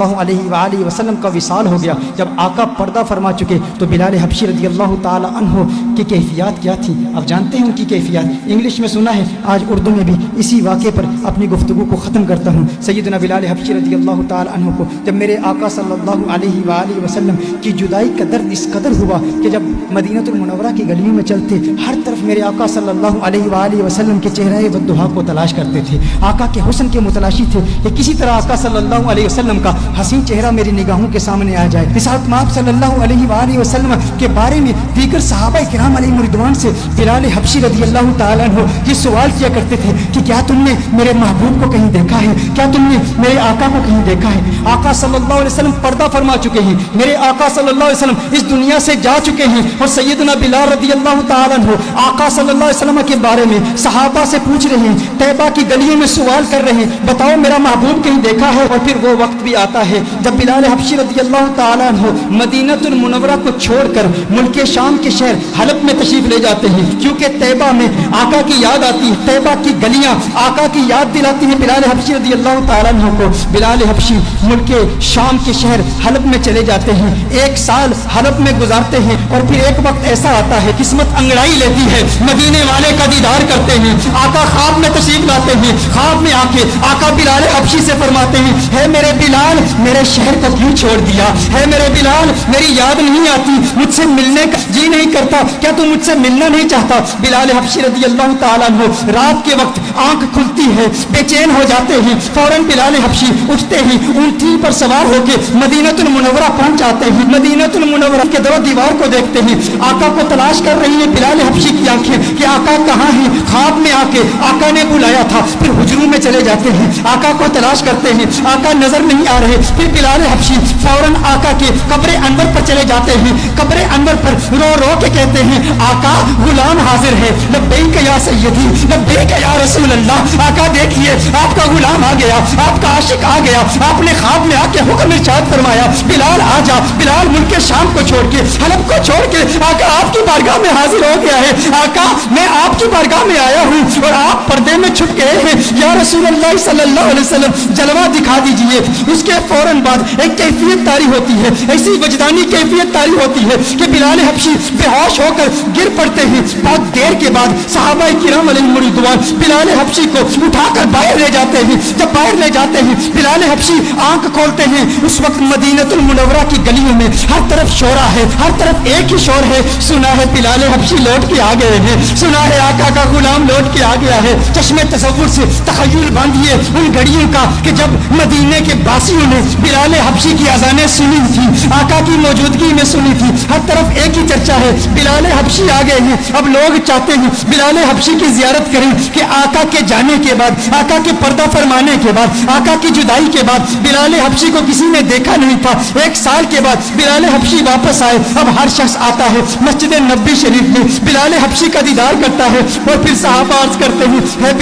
اللہ علیہ وآلہ وسلم کا وصال ہو گیا، جب آقا پردہ فرما چکے تو بلال حبشی رضی اللہ تعالی عنہ کی کیفیات کیا تھی آپ جانتے ہیں ان کی کیفیات، انگلش میں سنا ہے، آج اردو میں بھی اسی واقعے پر اپنی گفتگو کو ختم کرتا ہوں۔ سیدنا بلال حبشی رضی اللہ تعالی عنہ کو جب میرے آقا صلی اللہ علیہ وآلہ وسلم کی جدائی کا درد اس قدر ہوا کہ جب مدینہ المنورہ کی گلیوں میں چلتے ہر طرف میرے آقا صلی اللہ علیہ وآلہ وسلم کے چہرے والضحیٰ کو تلاش کرتے تھے، آقا کے حسن کے متلاشی تھے کہ کسی طرح آقا صلی اللہ علیہ وسلم کا حسین چہرہ میری نگاہوں کے سامنے آ جائے۔ رسالت مآب صلی اللہ علیہ وآلہ وسلم کے بارے میں دیگر صحابہ کرام علیہم رضوان سے بلال حبشی رضی اللہ تعالیٰ عنہ یہ سوال کیا کرتے تھے کہ کیا تم نے میرے محبوب کو کہیں دیکھا ہے، کیا تم نے میرے آقا کو کہیں دیکھا ہے؟ آقا صلی اللہ علیہ وسلم پردہ فرما چکے ہیں، میرے آقا صلی اللہ علیہ وسلم اس دنیا سے جا چکے ہیں، اور سیدنا بلال رضی اللہ تعالیٰ عنہ آقا صلی اللہ علیہ وسلم کے بارے میں صحابہ سے پوچھ رہے ہیں، طیبہ کی گلیوں میں سوال کر رہے ہیں، بتاؤ میرا محبوب کہیں دیکھا ہے؟ اور پھر وہ وقت بھی آتا ہے جب بلال حبشی رضی اللہ تعالیٰ عنہ مدینہ المنورہ کو چھوڑ کر ملک شام کے شہر حلب میں تشریف لے جاتے ہیں، کیونکہ طیبہ میں آقا کی یاد آتی ہے، طیبہ کی گلیاں آقا کی یاد دلاتی ہیں بلال حبشی رضی اللہ تعالیٰ عنہ کو۔ بلال حبشی ملک شام کے شہر حلب میں چلے جاتے ہیں، 1 سال حلب میں گزارتے ہیں، اور پھر ایک وقت ایسا آتا ہے قسمت انگڑائی لیتی ہے، مدینے والے کا دیدار کرتے ہیں، آقا خواب میں تشریف لاتے ہیں، خواب میں آ کے آقا بلال حبشی سے فرماتے ہیں، ہے میرے بلال میرے شہر کو کیوں چھوڑ دیا؟ ہے میرے بلال میری یاد نہیں آتی، مجھ سے ملنے کا جی نہیں کرتا، کیا تم مجھ سے ملنا نہیں چاہتا؟ بلال حبشی رضی اللہ تعالیٰ عنہ رات کے وقت آنکھ کھلتی ہے، بے چین ہو جاتے ہیں، فوراً بلال حبشی اٹھتے ہیں، اونٹی پر سوار ہو کے مدینہ المنورہ پہنچ جاتے ہیں، مدینہ المنورہ کے در و دیوار کو دیکھتے ہیں، آقا کو تلاش کر رہی ہیں بلال حبشی کی آنکھیں کہ آقا کہاں ہیں؟ خواب میں آ کے آقا نے بلایا تھا، پھر حجروں میں چلے جاتے ہیں، آقا کو تلاش کرتے ہیں، آقا نظر نہیں آ رہے، پھر بلال حبشی فوراً آقا کے قبر انور پر چلے جاتے ہیں، قبر انور پر رو رو کے کہتے ہیں، آقا غلام حاضر ہے، لبیک یا سیدی لبیک یا رسول اللہ، آقا دیکھیے آپ کا غلام آ گیا، آپ کا عاشق آ گیا، آپ نے خواب میں آ کے حکم ارشاد فرمایا بلال آ جا۔ بلال ملک شام کو چھوڑ کے حلب کو چھوڑ کے آقا آپ کی بارگاہ میں حاضر ہو گیا ہے، آقا میں آپ کی بارگاہ میں آیا ہوں اور آپ پردے میں چھپ گئے ہیں، یا رسول اللہ صلی اللہ علیہ وسلم جلوہ دکھا دیجئے۔ اس کے فوراً بعد ایک کیفیت طاری ہوتی ہے، ایسی وجدانی کیفیت طاری ہوتی ہے کہ بلال حبشی بے ہوش ہو کر گر پڑتے ہیں۔ بہت دیر کے بعد صحابہ کرام علیہم رضوان بلال حبشی کو اٹھا کر باہر لے جاتے ہیں، جب باہر لے جاتے ہیں بلال حبشی آنکھ کھولتے ہیں، اس وقت مدینہ المنورہ کی گلیوں میں ہر طرف شورا ہے، ہر طرف ایک ہی شور ہے، سنا ہے بلال حبشی لوٹ کے آ گئے ہیں، سنا ہے آقا کا غلام لوٹ کے آ گیا ہے۔ چشمے تصور سے تخیل باندھیے ان گھڑیوں کا کہ جب مدینے کے باسیوں نے بلال حبشی کی اذانیں سنی تھی، آقا کی موجودگی میں سنی تھی، ہر طرف ایک ہی چرچا ہے بلال حبشی آ گئے ہیں۔ اب لوگ چاہتے ہیں بلال حبشی کی زیارت کریں کہ آقا کے جانے کے بعد، آقا کے پردہ فرمانے کے بعد، آقا کی جدائی کے بعد بلال حبشی کو کسی نے دیکھا نہیں تھا، 1 سال کے بعد بلال حبشی واپس آئے، اب ہر شخص آتا ہے مسجد نبوی شریف میں بلال حبشی کا دیدار کرتا ہے، اور پھر صحابہ عرض کرتے ہیں، ہے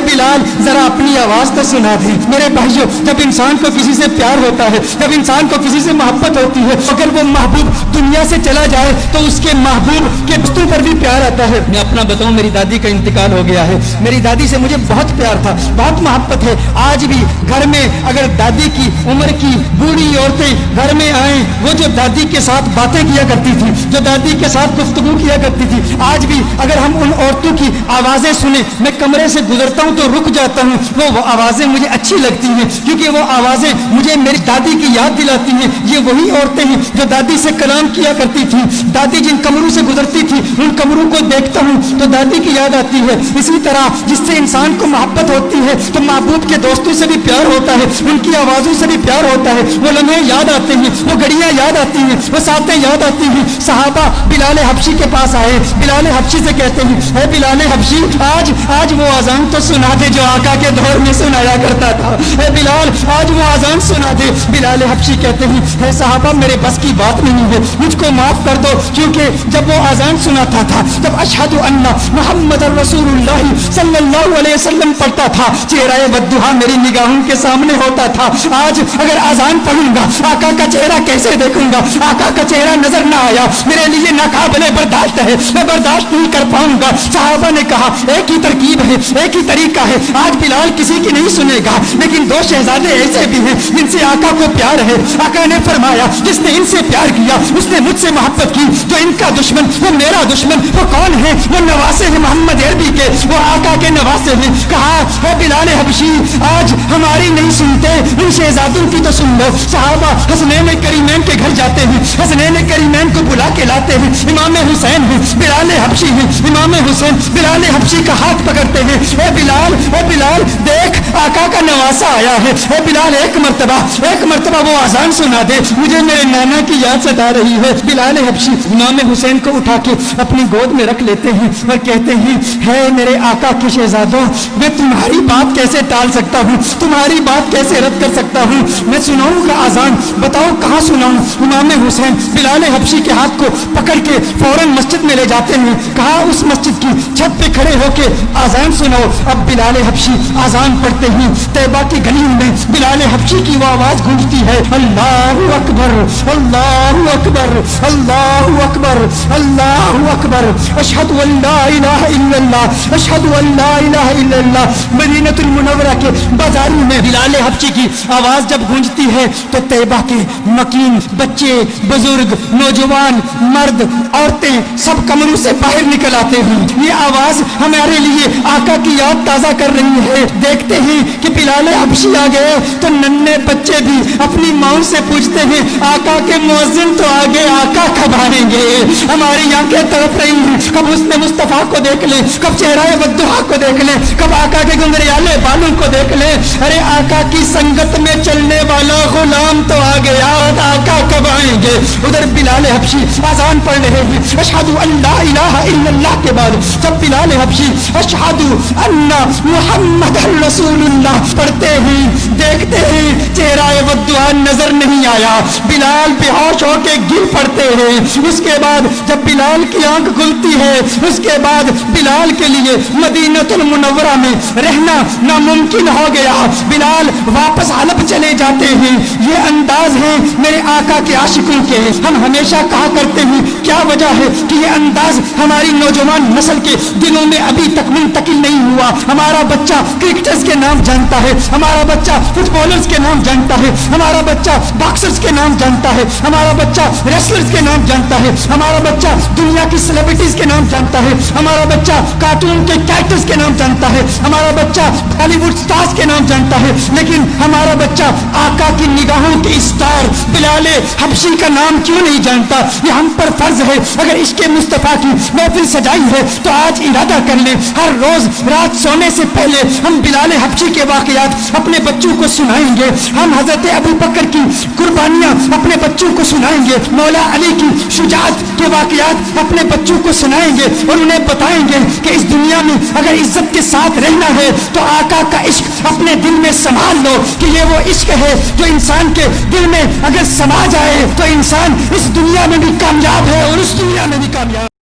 بلال ذرا اپنی آواز تو سنا دیں۔ میرے بھائیوں، جب انسان کو کسی سے پیار ہوتا ہے، جب انسان کو کسی سے محبت ہوتی ہے، اگر وہ محبوب دنیا سے چلا جائے تو اس کے محبوب کے بستوں پر بھی پیار آتا ہے۔ میں اپنا بتاؤں، میری دادی کا انتقال ہو گیا ہے، میری دادی سے مجھے بہت پیار تھا، بہت محبت ہے، آج بھی گھر میں اگر دادی کی عمر کی بوڑھی عورتیں گھر میں آئیں، وہ جو دادی کے ساتھ باتیں کیا کرتی تھی، جو دادی کے ساتھ گفتگو کیا کرتی تھی، آج بھی اگر ہم ان عورتوں کی آوازیں سنیں، میں کمرے سے گزرتا ہوں تو رک جاتا ہوں، وہ آوازیں مجھے اچھی لگتی ہیں، کیونکہ وہ آوازیں مجھے میری دادی کی یاد دلاتی ہیں۔ یہ وہی عورتیں ہیں جو دادی سے کلام کیا کرتی تھی، دادی جن کمروں سے گزرتی تھی ان کمروں کو دیکھتا ہوں تو دادی کی یاد آتی ہے۔ اسی طرح جس سے انسان کو محبت ہوتی ہے تو محبوب کے دوستوں سے بھی پیار ہوتا ہے، ان کی آوازوں سے بھی پیار ہوتا ہے، وہ لمحے یاد آتے ہیں، وہ گھڑیاں یاد آتی ہیں، وہ ساتیں یاد آتی ہیں۔ صحابہ بلال حبشی کے پاس آئے، بلال حبشی سے کہتے ہیں، اے بلال حبشی آج وہ اذان تو سنا دے جو آقا کے دور میں سنایا کرتا تھا، اے بلال آج وہ اذان سنا دے۔ بلال حبشی کہتے ہیں، اے صحابہ میرے بس کی بات نہیں ہے، مجھ کو معاف کر دو، کیونکہ جب وہ اذان سناتا تھا، جب اشہد ان محمد رسول اللہ صلی اللہ علیہ وسلم پڑھتا تھا، چہرہ والضحیٰ میری نگاہوں کے سامنے ہوتا تھا۔ آج اگر اذان پڑھوں گا آقا کا چہرہ کیسے دیکھوں گا؟ آقا کا چہرہ نظر نہ آیا، میرے لیے ناقابل برداشت ہے، میں برداشت نہیں کر پاؤں گا۔ صحابہ نے کہا ایک ہی ترکیب ہے، ایک ہی طریقہ ہے، آج بلال کسی کی نہیں سنے گا، لیکن 2 شہزادے ایسے بھی ہیں جن سے آقا کو پیار ہے. آقا نے فرمایا جس نے ان سے پیار کیا اس نے مجھ سے محبت کی. جو ان کا دشمن وہ میرا دشمن. وہ کون ہے؟ وہ نواسے ہیں محمد عربی کے, وہ آقا کے نواسے ہیں. کہا اے بلال حبشی آج ہماری نہیں سنتے, ان شہزادوں کی تو سن لو. صحابہ حسنین کریمین کے گھر جاتے ہیں, حسنین کریمین کو بلا کے لاتے ہیں. امام حسین ہیں, بلال حبشی ہیں. امام حسین بلال حبشی کا ہاتھ پکڑتے ہیں. اے بلال دیکھ آقا کا نواسا آیا ہے. اے بلال ایک مرتبہ وہ اذان سنا دے, مجھے میرے نانا کی یاد ستا رہی ہے. بلال حبشی امام حسین کو اٹھا کے اپنی گود میں رکھ لیتے ہیں اور کہتے ہیں ہے میرے آقا کے شہزادوں, میں تمہاری بات کیسے ٹال سکتا ہوں, تمہاری بات کیسے رد کر سکتا ہوں. میں سناؤں گا اذان, بتاؤ کہاں سناؤں. امام حسین بلال حبشی کے ہاتھ کو پکڑ کے فوراً مسجد میں لے جاتے ہیں. کہا اس مسجد کی چھت پہ کھڑے ہو کے اذان سناؤ. اب بلال حبشی اذان پڑھتے ہیں. طیبہ کی گلیوں میں بلال حبشی کی وہ آواز گونجتی ہے, اللہ اکبر اللہ اکبر اللہ اکبر اللہ اکبر, اشہد ان لا الہ الا اللہ اشہد ان لا الہ الا اللہ. مدینہ المنورہ کے بازاروں میں بلال حبشی کی آواز جب گونجتی ہے تو طیبہ کے مکین بچے بزرگ نوجوان مرد عورتیں سب کمروں سے باہر نکل آتے ہیں. یہ آواز ہمارے لیے آقا کی یاد تازہ کر رہی ہے. دیکھتے ہیں کہ بلال حبشی آ گئے تو ننھے بچے بھی اپنی ماں سے پوچھتے ہیں آقا کے مؤذن تو آگے, آقا کب آئیں گے. ہماری آنکھیں تڑپ رہی ہیں, کب حسن مصطفیٰ کو دیکھ لیں, کب چہرہ ودھا کو دیکھ لیں, کب آقا کے گنگریالے بالوں کو دیکھ لیں. ارے آقا کی سنگت میں چلنے والا غلام تو آ گیا, آقا کب آئیں گے. ادھر بلال حبشی اذان پڑھ رہے ہیں. اشہد ان لا الہ الا اللہ کے بعد جب بلال حبشی اشہد ان محمد رسول اللہ پڑھتے ہیں, دیکھتے ہیں چہرہ ودھا نظر نہیں آیا. بلال بے ہوش ہو کے گر پڑتے ہیں. اس کے بعد جب بلال کی آنکھ کھلتی ہے اس کے بعد بلال کے لیے مدینہ المنورہ میں رہنا ناممکن ہو گیا. بلال واپس حلب چلے جاتے ہیں. یہ انداز ہے میرے آقا کے عاشقوں کے. ہم ہمیشہ کہا کرتے ہیں کیا وجہ ہے کہ یہ انداز ہماری نوجوان نسل کے دلوں میں ابھی تک منتقل نہیں ہوا. ہمارا بچہ کرکٹرز کے نام جانتا ہے, ہمارا بچہ فٹ بالرز کے نام جانتا ہے, ہمارا بچہ باکسرز کے نام جانتا ہے, ہمارا بچہ ریسلرز کے نام جانتا ہے, ہمارا بچہ دنیا کی سیلیبریٹیز کے نام جانتا ہے, ہمارا بچہ کارٹون کے کیریکٹرز کے نام جانتا ہے, ہمارا بچہ بالی ووڈ سٹارز کے نام جانتا ہے. لیکن ہمارا بچہ آقا کی نگاہوں کے اسٹار بلال حبشی کا نام کیوں نہیں جانتا؟ یہ ہم پر فرض ہے. اگر عشق مصطفیٰ کی محفل سجائی ہے تو آج ارادہ کر لیں ہر روز رات سونے سے پہلے ہم بلال حبشی کے واقعات اپنے بچوں کو سنائیں گے. ہم حضرت ابو بکر کی قربانیاں اپنے بچوں کو سنائیں گے. مولا علی کی شجاعت کے واقعات اپنے بچوں کو سنائیں گے اور انہیں بتائیں گے کہ اس دنیا میں اگر عزت کے ساتھ رہنا ہے تو آقا کا عشق اپنے دل میں سنبھال لو کہ یہ وہ عشق ہے جو انسان کے دل میں اگر سما جائے تو انسان اس دنیا میں بھی کامیاب ہے اور اس دنیا میں بھی کامیاب.